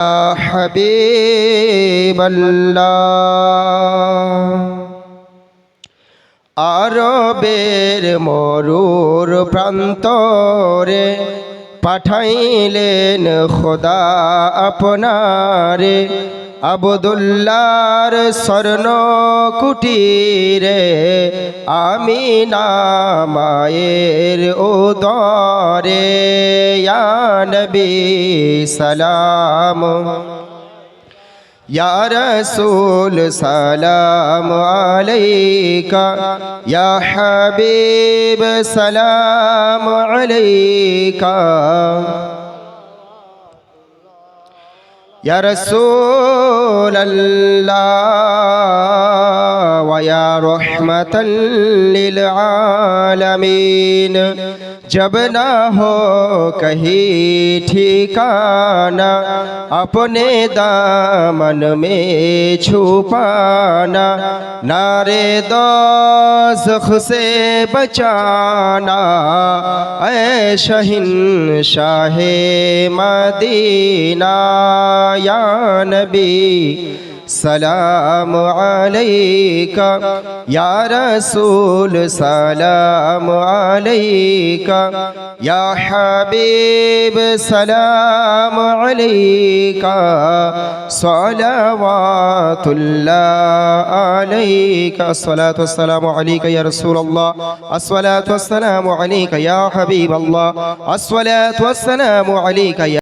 হাবিবাল্লাহ আরবের মরুর প্রান্তরে পাঠাইলেন খোদা আপনারে আবদুল্লাহর স্বর্ণ কুটিরে আমিনা মায়ের উদরে ইয়া নবী সালাম ইয়া রাসূল সালাম আলাইকা ইয়া হাবিব সালাম আলাইকা ইয়া রাসূলাল্লাহ ওয়া ইয়া রাহমাতাল লিল আলামিন जब ना हो कहीं ठिकाना अपने दामन में छुपाना नारे दोज़ख से बचाना ऐ शहंशाह मदीना या नबी सलाम अलैका या रसूल सलाम अलैका या हबीब सलाम अलैका सलावतुल्लाह अलैका अस्सलातु वस्सलामु अलैका या रसूलल्लाह अस्सलातु वस्सलामु अलैका या हबीबल्लाह अस्सलातु वस्सलामु अलैका